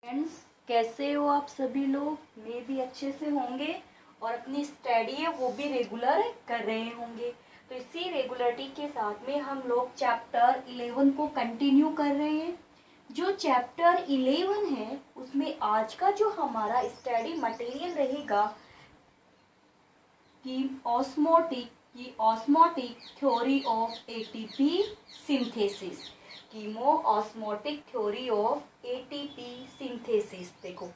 Friends, कैसे हो आप सभी लोग। मैं भी अच्छे से होंगे और अपनी स्टडी है वो भी रेगुलर कर रहे होंगे। तो इसी रेगुलरिटी के साथ में हम लोग चैप्टर 11 को कंटिन्यू कर रहे हैं। जो चैप्टर 11 है उसमें आज का जो हमारा स्टडी मटेरियल रहेगा कि osmotic theory of ATP synthesis. Chemiosmotic theory of ATP synthesis. देखो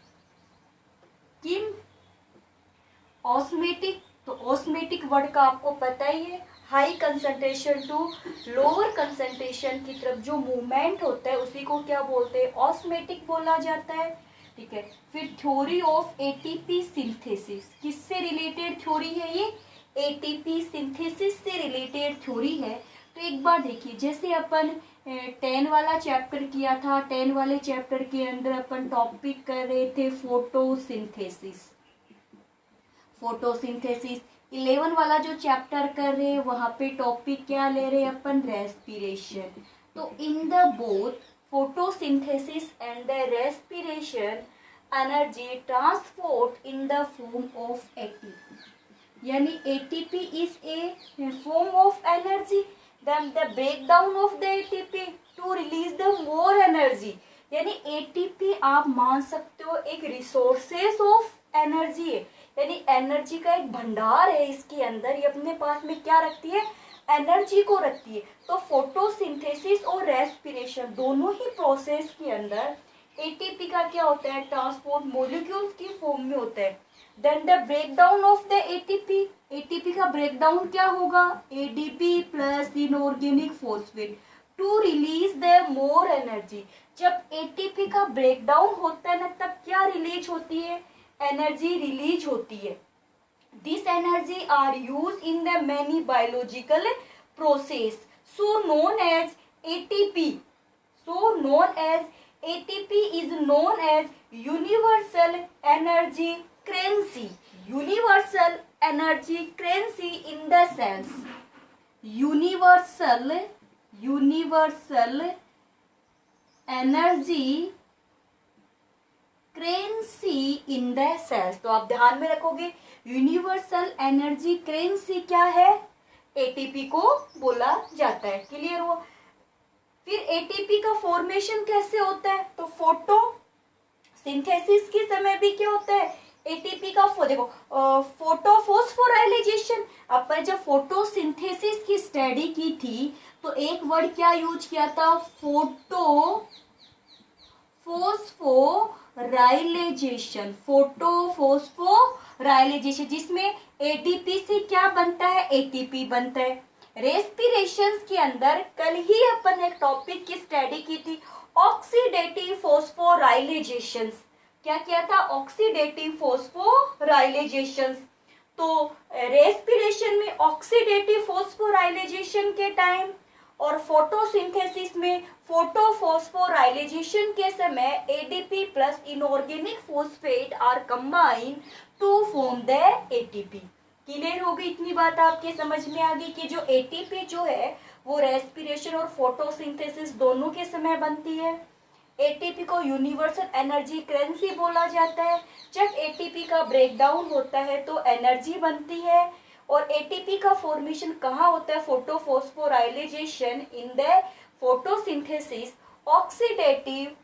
किम ऑस्मेटिक, तो ऑस्मेटिक वर्ड का आपको पता ही है, high concentration to lower concentration की तरफ जो मूवमेंट होता है उसी को क्या बोलते हैं, ऑस्मेटिक बोला जाता है। ठीक है, फिर थ्योरी ऑफ एटीपी सिंथेसिस, किससे रिलेटेड थ्योरी है ये, एटीपी सिंथेसिस से रिलेटेड थ्योरी है। तो एक बार देखिए, जैसे अपन 10 वाला चैप्टर किया था, 10 वाले चैप्टर के अंदर अपन टॉपिक कर रहे थे फोटोसिंथेसिस। 11 वाला जो चैप्टर कर रहे हैं वहां पे टॉपिक क्या ले रहे हैं अपन, रेस्पिरेशन। तो in the both photosynthesis and the respiration energy transport in the form of ATP, यानी ATP is a form of energy, then the breakdown of the ATP to release the more energy। यानी ATP आप मान सकते हो एक resources of energy है, यानी energy का एक भंडार है इसके अंदर। ये अपने पास में क्या रखती है, एनर्जी को रखती है। तो फोटोसिंथेसिस और रेस्पिरेशन दोनों ही प्रोसेस के अंदर एटीपी का क्या होता है, ट्रांसपोर्ट मॉलिक्यूल्स की फॉर्म में होता है। Then the breakdown of the ATP, ATP का ब्रेकडाउन क्या होगा, ADP plus inorganic phosphate to release the more energy. जब एटीपी का ब्रेकडाउन होता है ना तब क्या रिलीज होती है, एनर्जी रिलीज होती है। This energy are use in the many biological process so known as ATP. ATP is known as universal energy currency। universal energy currency in the cells। universal energy currency in the cells. तो आप ध्यान में रखोगे universal energy currency क्या है, ATP को बोला जाता है। क्लियर हुआ। फिर एटीपी का फॉर्मेशन कैसे होता है, तो फोटो सिंथेसिस के समय भी क्या होता है, एटीपी का देखो फोटोफॉस्फोराइलेशन। अपन जब फोटोसिंथेसिस की स्टडी की थी तो एक वर्ड क्या यूज किया था, फोटोफॉस्फोराइलेशन, जिसमें एटीपी से क्या बनता है, एटीपी बनता है। रेस्पिरेशन के अंदर कल ही अपन एक टॉपिक की स्टडी की थी, ऑक्सीडेटिव फॉस्फोराइलेशन। क्या किया था, ऑक्सीडेटिव फॉस्फोराइलेशन। तो रेस्पिरेशन में ऑक्सीडेटिव फॉस्फोराइलेशन के टाइम और फोटोसिंथेसिस में फोटोफॉस्फोराइलेशन के समय ADP plus inorganic phosphate are combine to form the ATP. Clear हो गई, इतनी बात आपके समझ में आ गई कि जो एटीपी जो है वो रेस्पिरेशन और फोटोसिंथेसिस दोनों के समय बनती है। एटीपी को यूनिवर्सल एनर्जी करेंसी बोला जाता है। जब एटीपी का ब्रेकडाउन होता है तो एनर्जी बनती है। और एटीपी का फॉर्मेशन कहाँ होता है, photophosphorylation in the photosynthesis, oxidative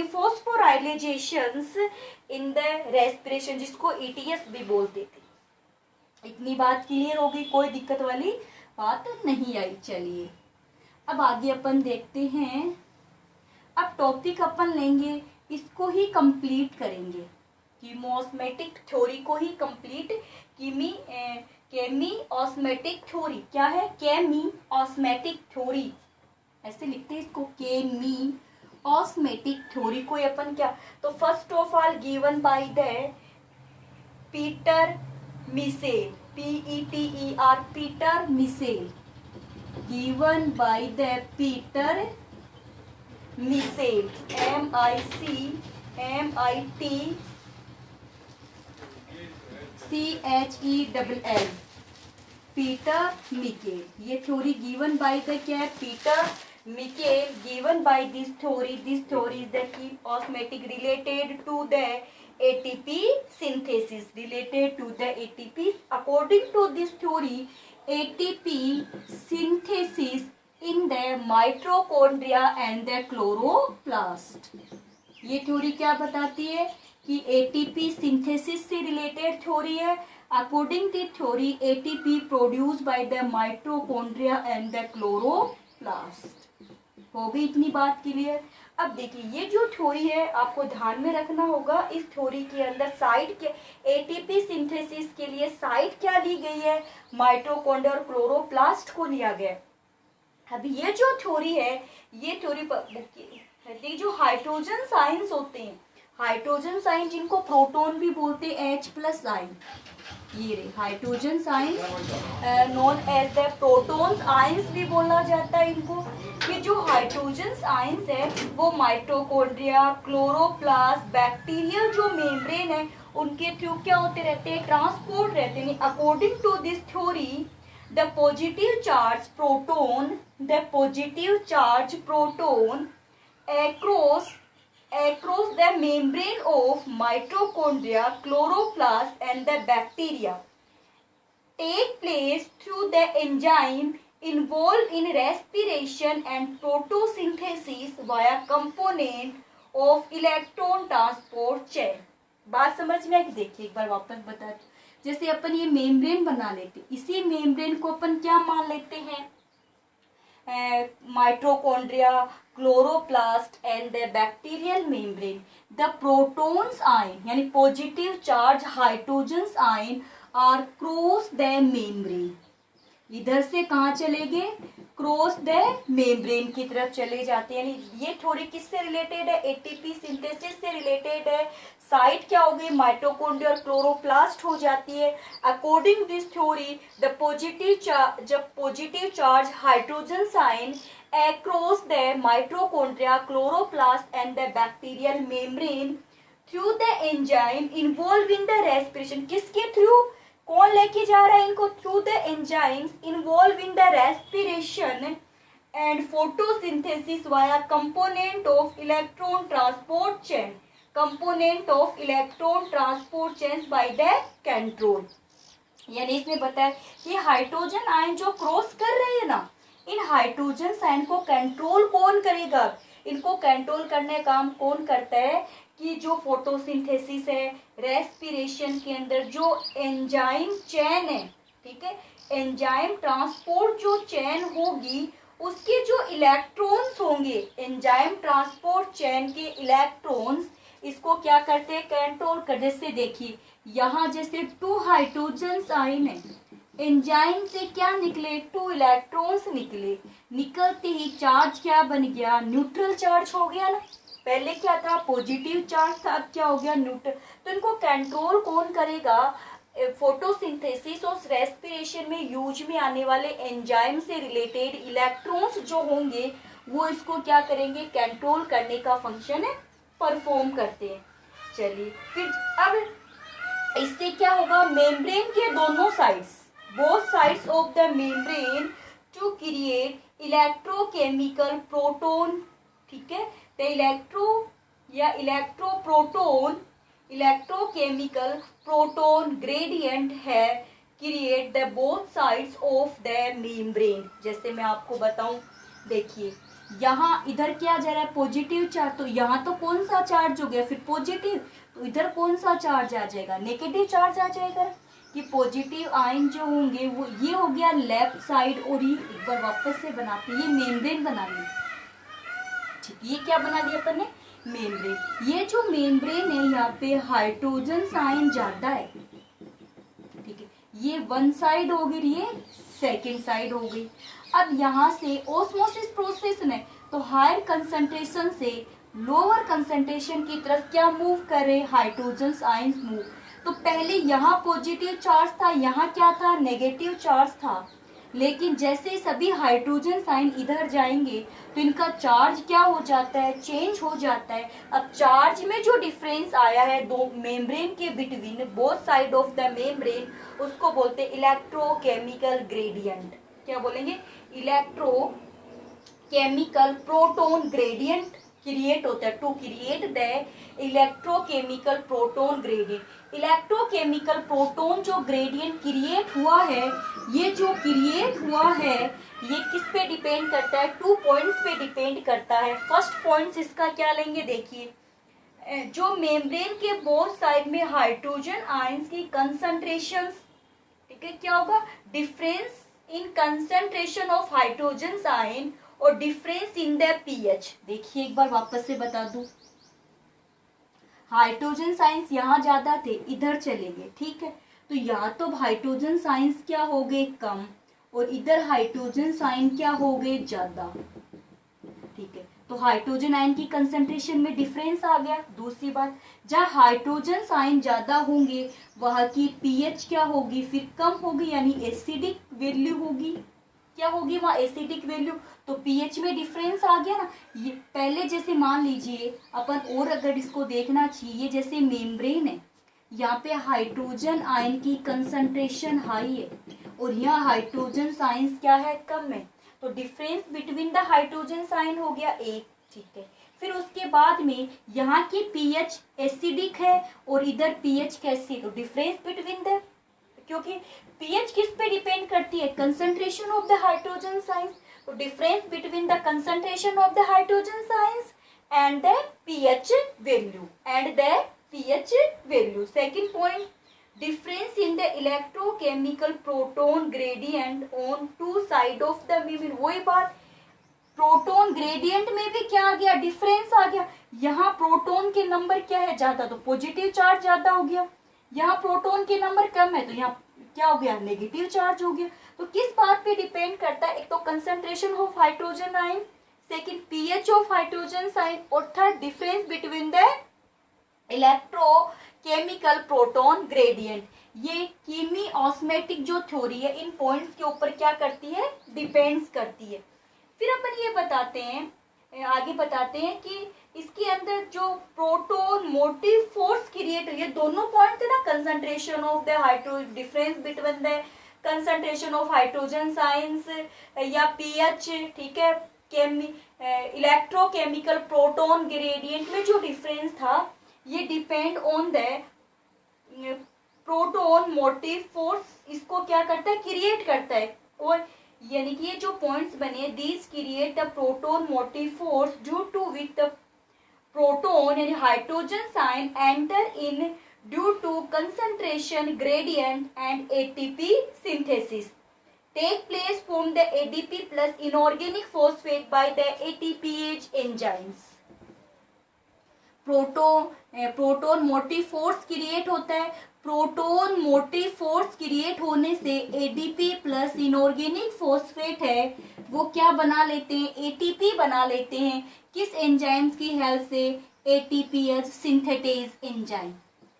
phosphorylations in the respiration, जिसको ईटीएस भी बोलते थे। इतनी बात क्लियर हो गई, कोई दिक्कत वाली बात नहीं आई। चलिए अब आगे अपन देखते हैं। अब टॉपिक अपन लेंगे, इसको ही कंप्लीट करेंगे, कीमोस्मेटिक थ्योरी को ही कंप्लीट। केमी ऑस्मेटिक थ्योरी क्या है, केमी ऑस्मेटिक थ्योरी ऐसे लिखते हैं इसको, केमी ऑस्मेटिक थ्योरी को अपन क्या, तो first of all given by the Peter Mitchell, PETER, Peter Mitchell, given by the Peter Michel, MICHELL, Peter Michael. ये थ्योरी गिवन बाय द क्या है, Peter Michael, given by this theory is the key osmotic related to the ATP synthesis. Related to the ATP. According to this theory, ATP synthesis in the mitochondria and the chloroplast. ये थ्योरी क्या बताती है कि ATP synthesis से related theory है. According to theory ATP produce by the mitochondria and the chloroplast. हो गई इतनी बात क्लियर. अब देखिए ये जो थ्योरी है आपको ध्यान में रखना होगा. इस थ्योरी के अंदर साइट के एटीपी सिंथेसिस के लिए साइट क्या ली गई है, माइटोकॉन्ड्रिया और क्लोरोप्लास्ट को लिया गया. अब ये जो थ्योरी है ये थ्योरी ये जो हाइड्रोजन साइंस होते हैं, हाइड्रोजन साइन जिनको प्रोटॉन भी बोलते हैं H+ आयन, ये रहे hydrogen science known as the protons ions भी बोला जाता है इनको. कि जो हाइड्रोजन आयंस है वो माइटोकॉन्ड्रिया, क्लोरोप्लास्ट, बैक्टीरियल जो मेम्ब्रेन है उनके थ्रू क्या होते रहते हैं, ट्रांसपोर्ट रहते हैं. According to this theory the positive charge proton across the membrane of mitochondria, chloroplast and the bacteria take place through the enzyme involved in respiration and photosynthesis via component of electron transport chain. बात समझ में आई? देखिए एक बार वापस बता दूं. जैसे अपन ये मेम्ब्रेन बना लेते, इसी मेम्ब्रेन को अपन क्या मान लेते हैं, mitochondria, chloroplast and the bacterial membrane. The protons ion यानी positive charge hydrogens ion are cross the membrane. इधर से कहाँ चले गए, क्रॉस द मेम्ब्रेन की तरफ चले जाते हैं. यानी ये थ्योरी किससे रिलेटेड है, एटीपी सिंथेसिस से रिलेटेड है. साइट क्या हो गई, माइटोकॉन्ड्रिया और क्लोरोप्लास्ट हो जाती है. According this theory the positive charge hydrogen ion across the mitochondria, chloroplast and the bacterial membrane through the enzyme involved in the respiration. किसके थ्रू, कौन लेके जा रहा है इनको, through the enzymes involve in the respiration and photosynthesis via component of electron transport chain. Component of electron transport chain by the control. यानी इसमें बताया कि हाइड्रोजन आयन जो क्रॉस कर रहे हैं ना, इन हाइड्रोजन आयन को कंट्रोल कौन करेगा, इनको कंट्रोल करने का काम कौन करता है, कि जो फोटोसिंथेसिस है, रेस्पिरेशन के अंदर जो एंजाइम चेन है, ठीक है, एंजाइम ट्रांसपोर्ट जो चेन होगी उसके जो इलेक्ट्रॉन्स होंगे, एंजाइम ट्रांसपोर्ट चेन के इलेक्ट्रॉन्स इसको क्या करते हैं, कंट्रोल कर. जैसे देखिए यहाँ जैसे 2 हाइड्रोजन आयन है, एंजाइम से क्या निकले, 2 इलेक्ट्रॉन्स निकले. निकलते ही चार्ज क्या बन गया, न्यूट्रल चार्ज हो गया ना. पहले क्या था, पॉजिटिव चार्ज था, अब क्या हो गया, न्यूट्रल. तो इनको कंट्रोल कौन करेगा, फोटोसिंथेसिस और रेस्पिरेशन में यूज में आने वाले एंजाइम से रिलेटेड इलेक्ट्रॉन्स जो होंगे वो इसको क्या करेंगे, कंट्रोल करने का फंक्शन परफॉर्म करते हैं. चलिए फिर अब इससे क्या होगा, मेम्ब्रेन के दोनों sides, both sides of the membrane to create electrochemical proton, ठीक है, the electrochemical proton gradient है create the both sides of the membrane. जैसे मैं आपको बताऊं, देखिए यहाँ इधर क्या जा रहा है, पॉजिटिव चार्ज, तो यहाँ तो कौन सा चार्ज हो गया फिर पॉजिटिव, तो इधर कौन सा चार्ज आ जाएगा, नेगेटिव चार्ज आ जाएगा. कि पॉजिटिव आयन जो होंगे वो ये हो गया लेफ्ट साइड. और ये एक बार वापस से बनाते, ये मेम्ब्रेन बना ली, ठीक, ये क्या बना दिया अपन ने, मेम्ब्रेन. ये जो मेम्ब्रेन है यहाँ पे हाइड्रोजन आयन ज्यादा है, ठीक है, ये 1 साइड हो गई, ये 2nd साइड हो गई. अब यहाँ से ऑस्मोसिस प्रोसेस में तो हायर कंसंट्रेशन से लोअर कंसंट्रेशन की तरफ क्या मूव कर रहे, हाइड्रोजन आयंस मूव. तो पहले यहाँ पॉजिटिव चार्ज था, यहाँ क्या था, नेगेटिव चार्ज था. लेकिन जैसे सभी हाइड्रोजन आयन इधर जाएंगे तो इनका चार्ज क्या हो जाता है, चेंज हो जाता है. अब चार्ज में जो डिफरेंस आया है दो मेम्ब्रेन के between, both side of the membrane, उसको बोलते हैं इलेक्ट्रोकेमिकल ग्रेडियंट. क्या बोलेंगे, केमिकल प्रोटोन ग्रेडियंट क्रिएट होता है, to create the electrochemical proton gradient. Electrochemical proton जो ग्रेडियंट क्रिएट हुआ है, ये जो क्रिएट हुआ है ये किस पे डिपेंड करता है, 2 पॉइंट्स पे डिपेंड करता है। फर्स्ट पॉइंट्स इसका क्या लेंगे, देखिए जो मेम्ब्रेन के बोथ साइड में हाइड्रोजन आयंस की कंसंट्रेशन, ठीक है, क्या होगा, difference in concentration of hydrogen ion और डिफरेंस इन द पीएच। देखिए एक बार वापस से बता दूं, हाइड्रोजन आयंस यहाँ ज्यादा थे, इधर चले गए, ठीक है, तो यहाँ तो हाइड्रोजन आयंस क्या हो गए, कम, और इधर हाइड्रोजन आयन क्या हो गए, ज्यादा, ठीक है, तो हाइड्रोजन आयन की कंसंट्रेशन में डिफरेंस आ गया। दूसरी बात, जहाँ हाइड्रोजन आयन ज्यादा होंगे वहां की पीएच क्या होगी, फिर कम होगी, यानी एसिडिक वैल्यू होगी, क्या होगी वहां, एसिडिक वैल्यू, तो पीएच में डिफरेंस आ गया ना। ये पहले जैसे मान लीजिए अपन, और अगर इसको देखना चाहिए, जैसे मेम्ब्रेन है, यहाँ पे हाइड्रोजन आयन की कंसंट्रेशन हाई है और यहाँ हाइड्रोजन आयन क्या है, कम है, तो difference between the hydrogen ion हो गया 1, ठीक है। फिर उसके बाद में यहाँ की पीएच एसिडिक है और इधर पीएच कैसी, तो डिफरेंस बिटवीन द, क्योंकि पीएच किस पे डिपेंड करती है, concentration of the hydrogen ions, तो difference between the concentration of the hydrogen ions and the pH value, second point, difference in the electrochemical proton gradient on two side of the membrane। वही बात, proton gradient में भी क्या आ गया, difference आ गया। यहाँ proton के नंबर क्या है, ज्यादा, तो पॉजिटिव चार्ज ज्यादा हो गया, यहाँ प्रोटोन के नंबर कम है तो यहाँ क्या हो गया, नेगेटिव चार्ज हो गया। तो किस बात पे डिपेंड करता है, एक तो concentration of hydrogen ion, second pH of hydrogen ion, और third difference between the electrochemical proton gradient. ये कीमी ऑस्मेटिक जो थ्योरी है इन पॉइंट्स के ऊपर क्या करती है, डिपेंड्स करती है। फिर अपन ये बताते हैं, आगे बताते हैं कि इसके अंदर जो प्रोटोन मोटिव फोर्स क्रिएट हुई है, दोनों पॉइंट थे ना, concentration of the hydrogen, difference between the concentration of hydrogen ions या पीएच, ठीक है, इलेक्ट्रोकेमिकल प्रोटोन ग्रेडियंट में जो डिफरेंस था ये depend on the proton motive force, इसको क्या करता है, क्रिएट करता है। और यानी कि ये जो पॉइंट्स बने, these create the proton motive force due to which the proton यानी hydrogen ion enter in due to concentration gradient and ATP synthesis take place from the ADP plus inorganic phosphate by the ATPase enzymes। Proton motive force create होता है, proton motive force create होने से ADP plus inorganic phosphate है वो क्या बना लेते हैं, एटीपी बना लेते हैं। किस एंजाइम्स की हेल्प से, एटीपीएच सिंथेटेज एंजाइम,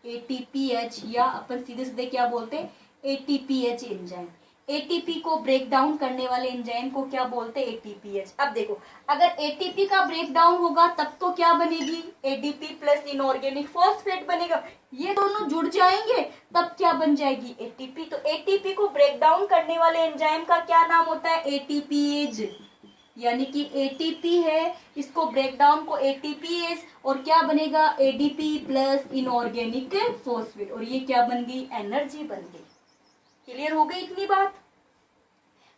एटीपीएच, या अपन सीधे सीधे क्या बोलते हैं, एटीपीएच एंजाइम। एटीपी को ब्रेक डाउन करने वाले एंजाइम को क्या बोलते हैं, एटीपीएच। अब देखो, अगर एटीपी का ब्रेक डाउन होगा तब तो क्या बनेगी, एडीपी प्लस इनऑर्गेनिक फॉस्फेट बनेगा, ये दोनों जुड़ जाएंगे तब क्या बन जाएगी, एटीपी। तो एटीपी को ब्रेक डाउन करने वाले एंजाइम का क्या नाम होता है, एटीपीएज, यानी कि एटीपी है, इसको ब्रेक डाउन को एटीपीएज, और क्या बनेगा, एडीपी प्लस इनऑर्गेनिक फॉस्फेट, और ये क्या बन गई, एनर्जी बन गई। क्लियर हो गई इतनी बात।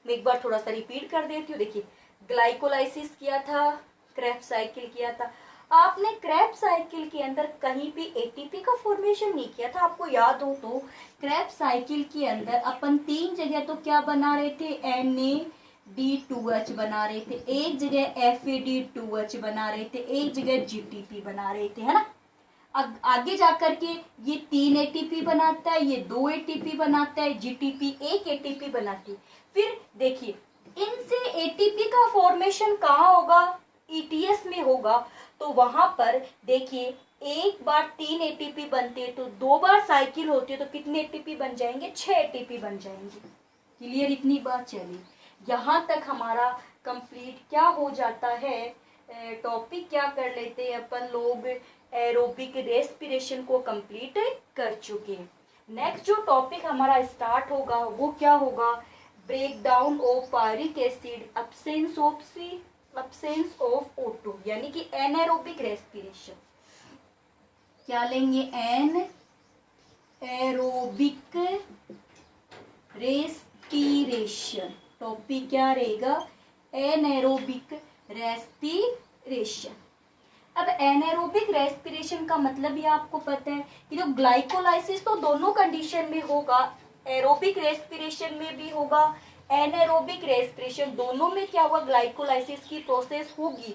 मैं एक बार थोड़ा सा रिपीट कर देती हूँ। देखिए, ग्लाइकोलाइसिस किया था, क्रेब्स साइकिल किया था। आपने क्रेब्स साइकिल के अंदर कहीं भी एटीपी का फॉर्मेशन नहीं किया था, आपको याद हो तो क्रेब्स साइकिल के अंदर अपन 3 जगह तो क्या बना रहे थे, NAD2H बना रहे थे, एक जगह FAD2H बना रहे थे, एक जगह GTP बना रहे थे, है ना। आगे जाकर के ये 3 एटीपी बनाता है, ये 2 एटीपी बनाता है, जीटीपी 1 एटीपी बनाती है। फिर देखिए, इनसे एटीपी का फॉर्मेशन कहाँ होगा, ईटीएस में होगा। तो वहां पर देखिए, एक बार 3 एटीपी बनते हैं तो 2 बार साइकिल होती है तो कितने एटीपी बन जाएंगे, 6 एटीपी बन जाएंगे। क्लियर इतनी बात। चलिए, यहाँ तक हमारा कंप्लीट क्या हो जाता है, टॉपिक क्या कर लेते हैं अपन लोग, एरोबिक रेस्पिरेशन को कंप्लीट कर चुके हैं। नेक्स्ट जो टॉपिक हमारा स्टार्ट होगा वो क्या होगा, breakdown of pyruvic acid, absence of C absence of O2 यानी कि एनारोबिक रेस्पिरेशन। क्या लेंगे? Anaerobic respiration. टॉपिक क्या रहेगा? Anaerobic respiration. अब एनारोबिक रेस्पिरेशन का मतलब ये आपको पता है कि जो ग्लाइकोलाइसिस तो दोनों कंडीशन में होगा, एरोबिक रेस्पिरेशन में भी होगा, एनारोबिक रेस्पिरेशन दोनों में क्या होगा? ग्लाइकोलाइसिस की प्रोसेस होगी।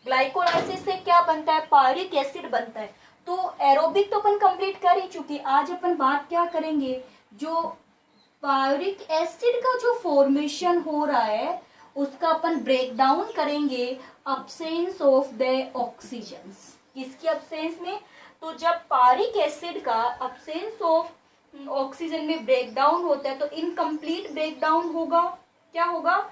ग्लाइकोलाइसिस से क्या बनता है? पायरिक एसिड बनता है। तो एरोबिक तो अपन कंप्लीट कर ही चुकी। आज अपन बात क्या करेंगे? जो पायरिक एसिड का जो फॉर्मेशन हो रहा है उसका अपन ब्रेक डाउन करेंगे अब्सेंस ऑफ द ऑक्सीजन्स। किसकी अब्सेंस में? तो जब पायरिक एसिड का अब्सेंस ऑफ ऑक्सीजन में ब्रेक डाउन होता है तो इनकम्प्लीट ब्रेक डाउन होगा। क्या होगा?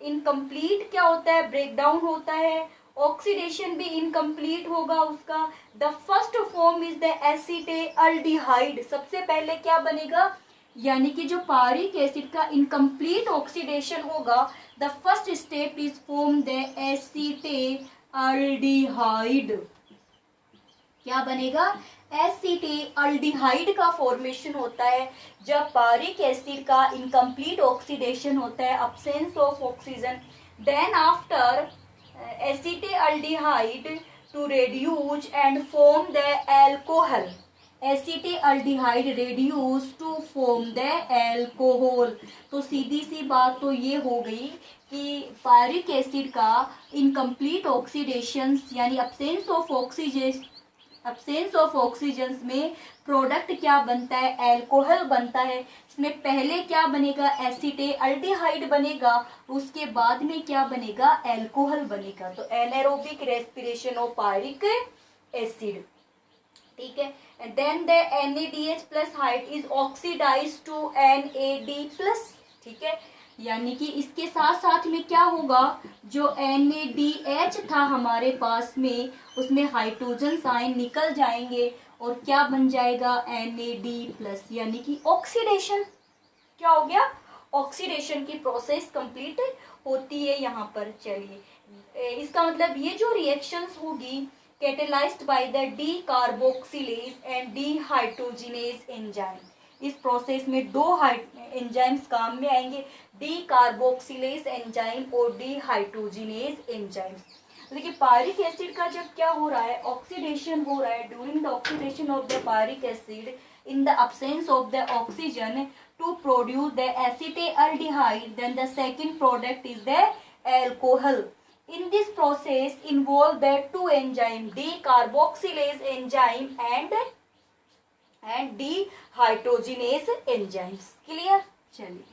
इनकम्प्लीट क्या होता है? ब्रेक डाउन होता है। ऑक्सीडेशन भी इनकम्प्लीट होगा उसका। The first form is the acetaldehyde. सबसे पहले क्या बनेगा? यानी कि जो पायरिक एसिड का इनकम्प्लीट ऑक्सीडेशन होगा, the first step is form the acetaldehyde. क्या बनेगा? एसीटेल्डिहाइड का फॉर्मेशन होता है जब पायरिक एसिड का इनकम्प्लीट ऑक्सीडेशन होता है, absence of oxygen. Then after acetaldehyde to reduce and form the alcohol. Acetaldehyde reduce to form the alcohol. तो सीधी सी बात तो ये हो गई कि पायरिक एसिड का इनकम्प्लीट ऑक्सीडेशन यानी अब्सेंस ऑफ ऑक्सीजन में प्रोडक्ट क्या बनता है? एल्कोहल बनता है। इसमें पहले क्या बनेगा? एसीटेल्डिहाइड बनेगा, उसके बाद में क्या बनेगा? एल्कोहल बनेगा। तो anaerobic respiration of pyruvic acid. ठीक है। Then the NaDH plus H is oxidize to NAD+। ठीक है, यानी कि इसके साथ साथ में क्या होगा? जो NaDH था हमारे पास में, उसमें हाइड्रोजन आयन निकल जाएंगे और क्या बन जाएगा? NAD+, यानी कि ऑक्सीडेशन। क्या हो गया? ऑक्सीडेशन की प्रोसेस कंप्लीट होती है यहाँ पर। चलिए, इसका मतलब ये जो रिएक्शंस होगी catalysed by the decarboxylase and dehydrogenase enzyme. इस प्रोसेस में दो एंजाइम्स काम में आएंगे, डीकार्बोक्सिलेज एंजाइम और डीहाइड्रोजिनेज एंजाइम्स। देखिए, पायरिक एसिड का जब क्या हो रहा है? ऑक्सीडेशन हो रहा है। During the oxidation of the pyruvic acid in the absence of the oxygen to produce the acetaldehyde, then the second product is the alcohol. In this process involve the two enzyme, decarboxylase enzyme and dehydrogenase enzymes. Clear? चलिए,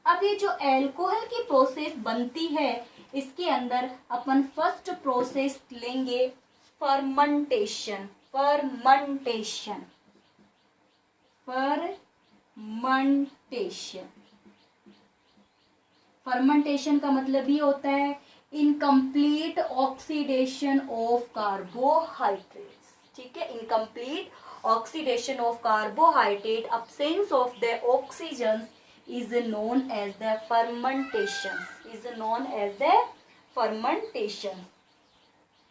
अब ये जो alcohol की process बनती है, इसके अंदर अपन first process लेंगे फर्मेंटेशन। फर्मेंटेशन फर्मेंटेशन का मतलब ये होता है इनकम्प्लीट ऑक्सीडेशन ऑफ कार्बोहाइड्रेट्स। ठीक है, incomplete oxidation of carbohydrate, absence of the oxygen is known as the fermentation.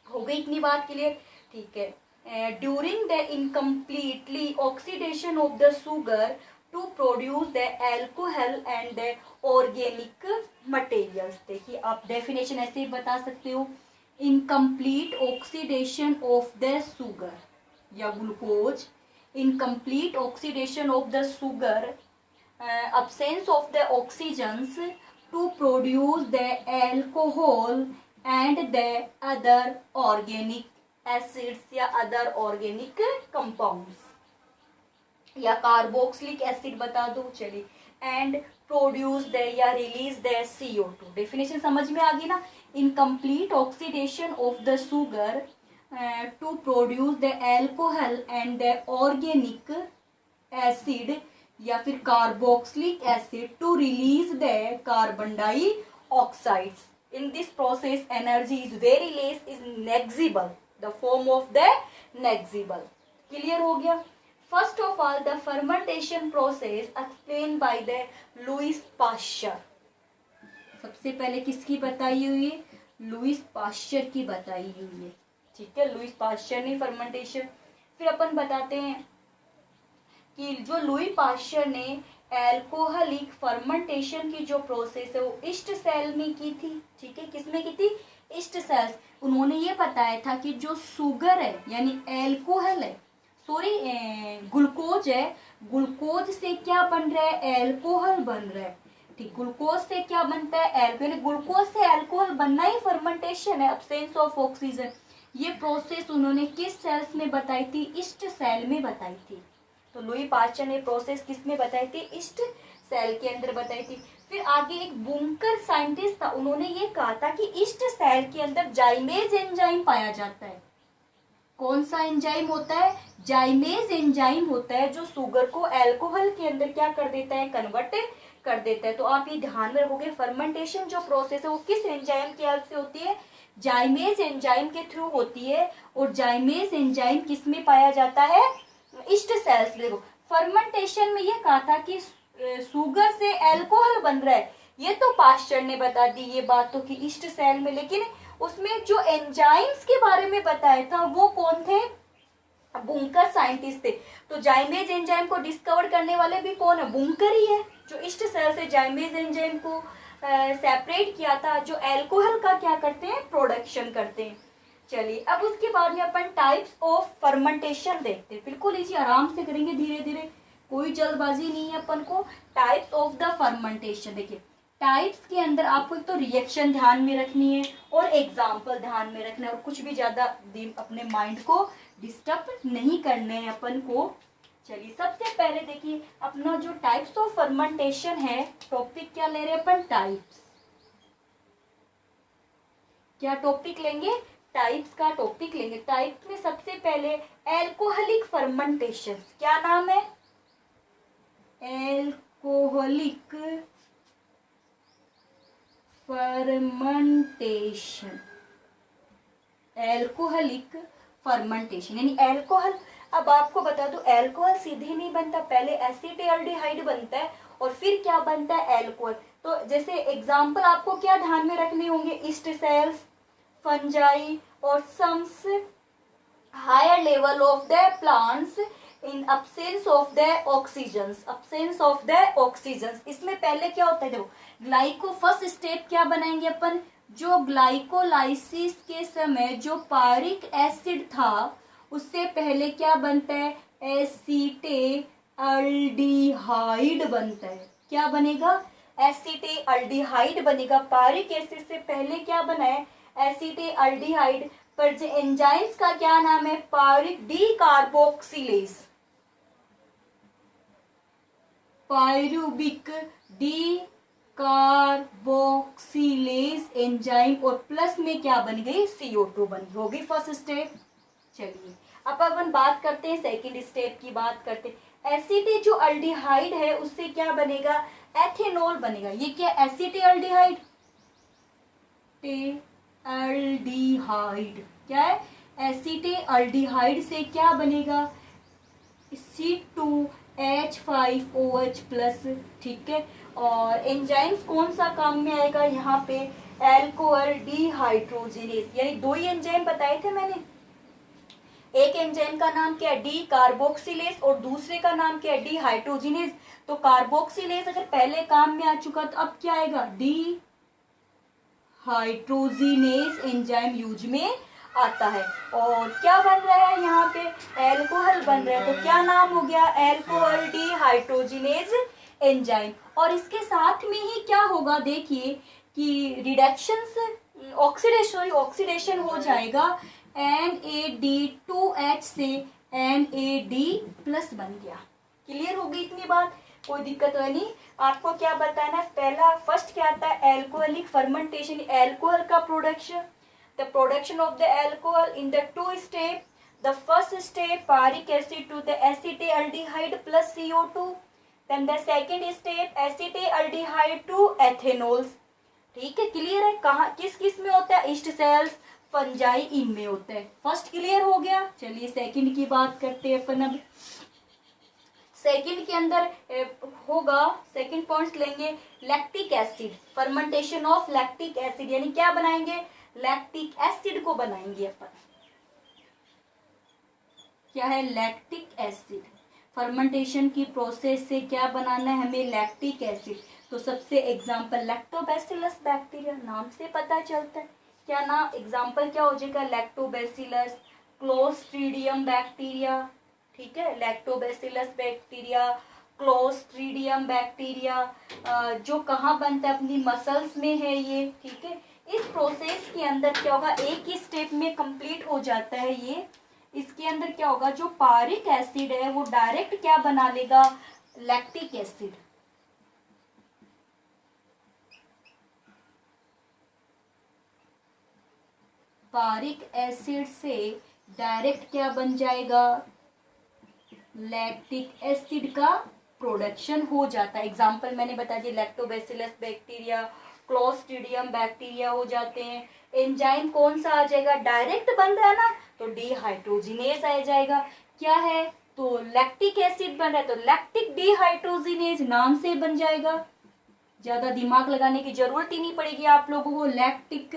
हो गई इतनी बात क्लियर? ठीक है। During the incompletely oxidation of the sugar to produce the alcohol and the organic materials। देखिए, आप डेफिनेशन ऐसे ही बता सकते हो, incomplete oxidation of the sugar या glucose, incomplete oxidation of the sugar, absence of the oxygens to produce the alcohol and the other organic acids या other organic compounds या carboxylic acid बता दो। चलिए, एंड प्रोड्यूस द या release the CO2। Definition समझ में आ गई ना? Incomplete oxidation of the sugar to produce the alcohol and the organic acid या फिर carboxylic acid to release the carbon dioxides. In this process energy is very less, is negligible, the form of the negligible। Clear हो गया? First of all the fermentation process explain by the Louis Pasteur. सबसे पहले किसकी बताई हुई? Lewis Pasteur की बताई हुई है। ठीक है, लुईस पाश्चर ने फर्मेंटेशन। फिर अपन बताते हैं कि जो लुई पाश्चर ने एल्कोहलिक फर्मेंटेशन की जो प्रोसेस है वो ईस्ट सेल में की थी। ठीक है, किसमें की थी? East sales. उन्होंने ये बताया था कि जो शुगर है यानी एल्कोहल है, सॉरी ग्लूकोज है, ग्लूकोज से क्या बन रहा है? एल्कोहल बन रहा है। ठीक, ग्लूकोज से क्या बनता है? एल्कोहल। ग्लूकोज से एल्कोहल बनना ही फर्मेंटेशन है, अब्सेंस ऑफ ऑक्सीजन। ये प्रोसेस उन्होंने किस सेल्स में बताई थी? ईस्ट सेल में बताई थी। तो लुई पाश्चर ने प्रोसेस किस में बताई थी? ईस्ट सेल के अंदर बताई थी। फिर आगे एक बुंकर साइंटिस्ट था, उन्होंने ये कहा था कि ईस्ट सेल के अंदर जाइमेज एंजाइम पाया जाता है। कौन सा एंजाइम होता है? जाइमेज एंजाइम होता है, जो शुगर को अल्कोहल के अंदर क्या कर देता है? कन्वर्ट कर देता है। तो आप ये ध्यान में रखोगे, फर्मेंटेशन जो प्रोसेस है वो किस एंजाइम की हेल्प से होती है? जाइमेज एंजाइम के थ्रू होती है। और जाइमेज एंजाइम किस में पाया जाता है? East sales. देखो, फर्मेंटेशन में ये कहा था कि शुगर से अल्कोहल बन रहा है, ये तो पाश्चर ने बता दी ये बात तो कि ईस्ट सेल में, लेकिन उसमें जो एंजाइम्स के बारे में बताया था वो कौन थे? बुंकर साइंटिस्ट थे। तो जाइमेज एंजाइम को डिस्कवर करने वाले भी कौन है? बुंकर ही है, जो ईस्ट सेल से जाइमेज एंजाइम को सेपरेट किया था, जो अल्कोहल का क्या करते हैं? प्रोडक्शन करते हैं। चलिए, अब उसके बाद में अपन टाइप्स ऑफ फर्मेंटेशन देखते हैं। बिल्कुल इजी, आराम से करेंगे, धीरे धीरे, कोई जल्दबाजी नहीं है अपन को। टाइप्स ऑफ द फर्मेंटेशन देखिए, टाइप्स के अंदर आपको एक तो रिएक्शन ध्यान में रखनी है और एग्जाम्पल ध्यान में रखना है, और कुछ भी ज्यादा अपने माइंड को डिस्टर्ब नहीं करने हैं अपन को। चलिए, सबसे पहले देखिए अपना जो टाइप्स ऑफ फर्मेंटेशन है, टॉपिक क्या ले रहे हैं अपन? टाइप्स। क्या टॉपिक लेंगे? टाइप्स का टॉपिक लेंगे। टाइप्स में सबसे पहले एल्कोहलिक फर्मेंटेशन। क्या नाम है? Alcoholic fermentation. एल्कोहलिक फर्मेंटेशन यानी एल्कोहल। अब आपको बता दूं, एल्कोहल सीधे नहीं बनता, पहले एसिटाल्डिहाइड बनता है और फिर क्या बनता है? एल्कोहल। तो जैसे एग्जांपल आपको क्या ध्यान में रखने होंगे? ईस्ट सेल्स, फंजाई और some higher level of the plants in absence of the oxygens. Absence of the oxygens, इसमें पहले क्या होता है? देखो, ग्लाइको फर्स्ट स्टेप क्या बनाएंगे अपन? जो ग्लाइकोलाइसिस के समय जो पायरिक एसिड था उससे पहले क्या बनता है? एसीटेल्डिहाइड बनता है। क्या बनेगा? एसीटेल्डिहाइड बनेगा। पायरिक एसिड से पहले क्या बना है? एसीटेल्डिहाइड। पर जो एंजाइम्स का क्या नाम है? पायरिक डीकार्बोक्सिलेज। पायरुबिक डीकार्बोक्सिलेज एंजाइम, और प्लस में क्या बन गई? CO2 बनी। होगी फर्स्ट स्टेप। चलिए, अब अपन बात करते हैं सेकंड स्टेप की बात करते हैं। एसीटे जो अल्डिहाइड है उससे क्या बनेगा? एथेनॉल बनेगा। ये क्या? एसीटेल्डिहाइड, एल्डिहाइड क्या है? एसीटेल्डिहाइड से क्या बनेगा? C2H5OH plus. ठीक है, और एंजाइम्स कौन सा काम में आएगा यहाँ पे? Alcohol dehydrogenase. यानी दो ही एंजाइम बताए थे मैंने, एक एंजाइम का नाम क्या है? डी कार्बोक्सिलेज, और दूसरे का नाम क्या है? डिहाइड्रोजिनेज। तो कार्बोक्सिलेज अगर पहले काम में आ चुका तो अब क्या आएगा? डी हाइड्रोजिनेज एंजाइम यूज में आता है। और क्या बन रहा है यहाँ पे? एल्कोहल बन रहा है। तो क्या नाम हो गया? Alcohol dehydrogenase enzyme. और इसके साथ में ही क्या होगा? देखिए कि रिडक्शन, ऑक्सीडेशन हो जाएगा। NAD2H से NAD प्लस बन गया। क्लियर होगी इतनी बात? कोई दिक्कत है नहीं। आपको क्या बताना? पहला फर्स्ट क्या आता है? एल्कोहलिक फर्मेंटेशन, एल्कोहल का production. The production of the alcohol in the two step. The first step pyruvic acid to the acetaldehyde plus CO2। Then the second step acetaldehyde to ethanol. ठीक है, clear है? कहाँ किस किस में होता है? ईस्ट सेल्स, फंजाई, इनमें होता है। फर्स्ट क्लियर हो गया। चलिए सेकंड की बात करते हैं अपन। अब सेकंड के अंदर होगा, सेकंड पॉइंट्स लेंगे, lactic acid, fermentation of lactic acid. यानी क्या बनाएंगे? लैक्टिक एसिड को बनाएंगे अपन। क्या है? Lactic acid. फर्मेंटेशन की प्रोसेस से क्या बनाना है हमें? Lactic acid. तो सबसे एग्जाम्पल लैक्टोबैसिलस बैक्टीरिया, नाम से पता चलता है। क्या ना एग्जाम्पल क्या हो जाएगा? लैक्टोबैसिलस, क्लोस्ट्रीडियम बैक्टीरिया, ठीक है, लैक्टोबैसिलस बैक्टीरिया, क्लोस्ट्रीडियम बैक्टीरिया, जो कहाँ बनता है? अपनी मसल्स में है ये, ठीक है। इस प्रोसेस के अंदर क्या होगा? एक ही स्टेप में कंप्लीट हो जाता है ये। इसके अंदर क्या होगा? जो पारिक एसिड है वो डायरेक्ट क्या बना लेगा? Lactic acid. पारिक एसिड से डायरेक्ट क्या बन जाएगा? लैक्टिक एसिड का प्रोडक्शन हो जाता है। एग्जाम्पल मैंने बता दिया, लैक्टोबैसिलस बैक्टीरिया, क्लोस्ट्रीडियम बैक्टीरिया हो जाते हैं। एंजाइम कौन सा आ जाएगा? डायरेक्ट बन रहा है ना, तो डिहाइड्रोजिनेज आ जाएगा। क्या है? तो लैक्टिक एसिड बन रहा है तो लैक्टिक डिहाइड्रोजिनेज नाम से बन जाएगा। ज्यादा दिमाग लगाने की जरूरत ही नहीं पड़ेगी आप लोगों को। Lactic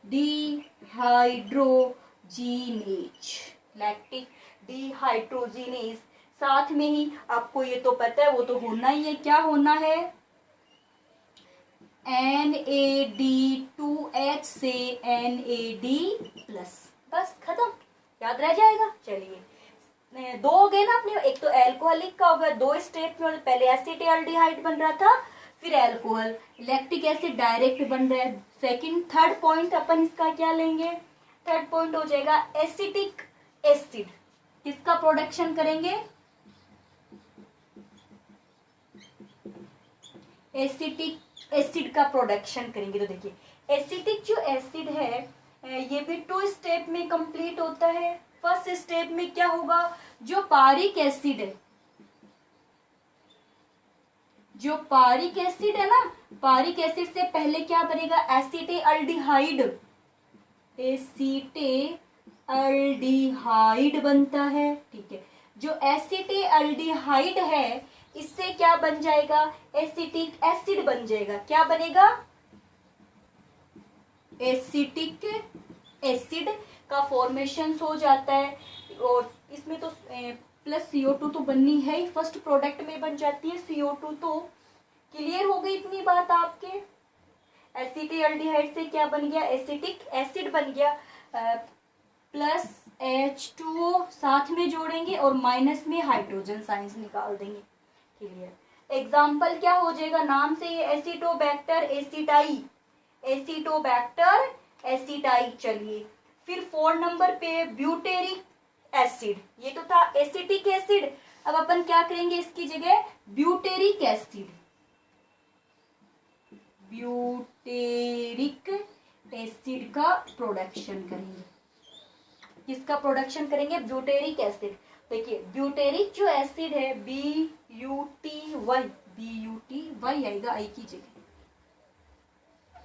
dehydrogenase, lactic dehydrogenase. साथ में ही आपको ये तो पता है, वो तो होना ही है। क्या होना है? NAD2H से NAD+, बस खत्म, याद रह जाएगा। चलिए, दो हो गए ना अपने, एक तो एल्कोहलिक का होगा, दो स्टेप में, पहले एसिटाल्डिहाइड बन रहा था, फिर एल्कोहल। लैक्टिक एसिड डायरेक्ट बन रहा है। सेकंड, थर्ड पॉइंट अपन इसका क्या लेंगे? थर्ड पॉइंट हो जाएगा एसिटिक एसिड। किसका प्रोडक्शन करेंगे? एसिटिक एसिड का प्रोडक्शन करेंगे। तो देखिए, एसिटिक जो एसिड है ये भी 2 स्टेप में कंप्लीट होता है। फर्स्ट स्टेप में क्या होगा? जो पारिक एसिड है, जो पारिक एसिड है ना, पारिक एसिड से पहले क्या बनेगा? एसिटेल्डिहाइड, एसिटेल्डिहाइड बनता है, ठीक है। जो एसिटेल्डिहाइड है इससे क्या बन जाएगा? एसिटिक एसिड बन जाएगा। क्या बनेगा? एसिटिक एसिड का फॉर्मेशन हो जाता है। और इसमें तो प्लस CO2 तो बननी है ही, फर्स्ट प्रोडक्ट में बन जाती है CO2। तो क्लियर हो गई इतनी बात आपके? एसिटेल्डिहाइड से क्या बन गया? एसिटिक एसिड बन गया। प्लस H2O साथ में जोड़ेंगे और माइनस में हाइड्रोजन साइंस निकाल देंगे। क्लियर? एग्जाम्पल क्या हो जाएगा? नाम से ये एसिटोबैक्टर एसिटाई, एसिटोबैक्टर एसिटाई। चलिए, फिर 4 नंबर पे ब्यूटेरिक एसिड, ये तो था एसिटिक एसिड। अब अपन क्या करेंगे इसकी जगह? ब्यूटेरिक एसिड, ब्यूटेरिक एसिड का प्रोडक्शन करेंगे। किसका प्रोडक्शन करेंगे? Butyric acid. देखिए, ब्यूटेरिक जो एसिड है BUTY, BUTY आएगा आई की जगह,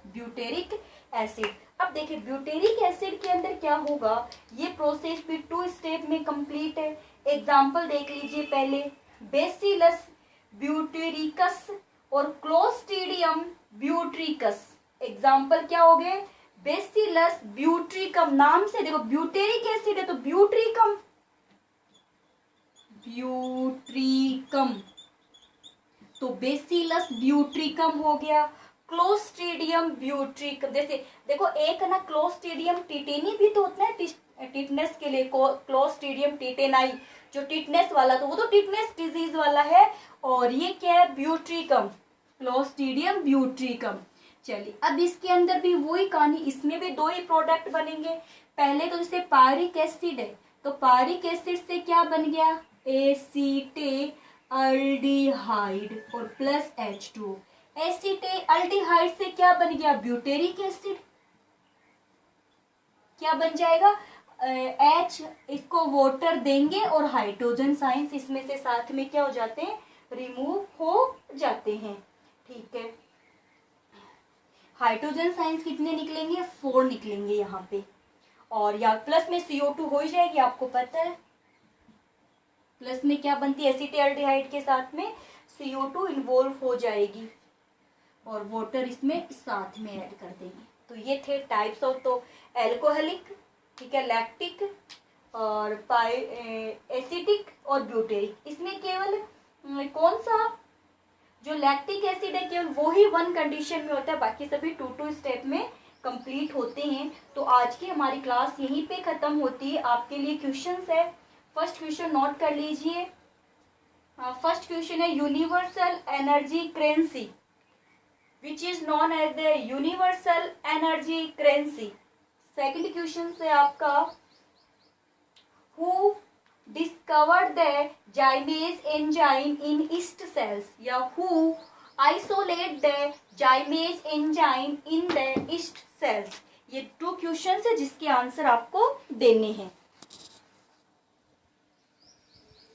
ब्यूटेरिक एसिड। अब देखिए, ब्यूटेरिक एसिड के अंदर क्या होगा? ये प्रोसेस भी 2 स्टेप में कंप्लीट है। एग्जाम्पल देख लीजिए पहले, बेसिलस ब्यूटेरिकस और क्लोस्ट्रीडियम ब्यूटेरिकस। एग्जाम्पल क्या हो गए? बेसिलस ब्यूटेरिकम, नाम से देखो ब्यूटेरिक एसिड है तो ब्यूटेरिकम, ब्यूटेरिकम, तो बेसिलस ब्यूटेरिकम हो गया। क्लोस्ट्रीडियम ब्यूटेरिकम, जैसे देखो एक है ना क्लोस्ट्रीडियम टिटेनी भी तो होता है टिटनेस के लिए, क्लोस्ट्रीडियम टिटेनाई, जो टिटनेस वाला, तो वो तो टिटनेस डिजीज वाला है। और ये क्या है? ब्यूटेरिकम, क्लोस्ट्रीडियम ब्यूटेरिकम। चलिए, अब इसके अंदर भी वही कहानी, इसमें भी 2 ही प्रोडक्ट बनेंगे। पहले तो जैसे पारिक एसिड है तो पारिक एसिड से क्या बन गया? एसिटेल्डिहाइड और प्लस H2। एसिटेल्डिहाइड से क्या बन गया? Butyric acid. क्या बन जाएगा? H, इसको वाटर देंगे और हाइड्रोजन साइंस इसमें से साथ में क्या हो जाते हैं? रिमूव हो जाते हैं, ठीक है। हाइड्रोजन साइंस कितने निकलेंगे? 4 निकलेंगे यहाँ पे। और या प्लस में CO2 हो ही जाएगी, आपको पता है। प्लस में क्या बनती है? एसिटाल्डिहाइड के साथ में CO2 इन्वॉल्व हो जाएगी और वाटर इसमें साथ में ऐड कर देंगे। तो ये थे टाइप्स ऑफ, तो एल्कोहलिक, ठीक है, लैक्टिक और एसिटिक और ब्यूटेरिक। इसमें केवल कौन सा जो लैक्टिक एसिड है केवल वो ही वन कंडीशन में होता है, बाकी सभी टू स्टेप में कंप्लीट होते हैं। तो आज की हमारी क्लास यहीं पे खत्म होती है। आपके लिए क्वेश्चंस है, फर्स्ट क्वेश्चन नोट कर लीजिए। फर्स्ट क्वेश्चन है universal energy currency which is known as the universal energy currency. Second question है आपका who discovered the Gymase enzyme in yeast cells, या who isolate the Gymase enzyme in the yeast cells। ये 2 question है जिसके answer आपको देने हैं।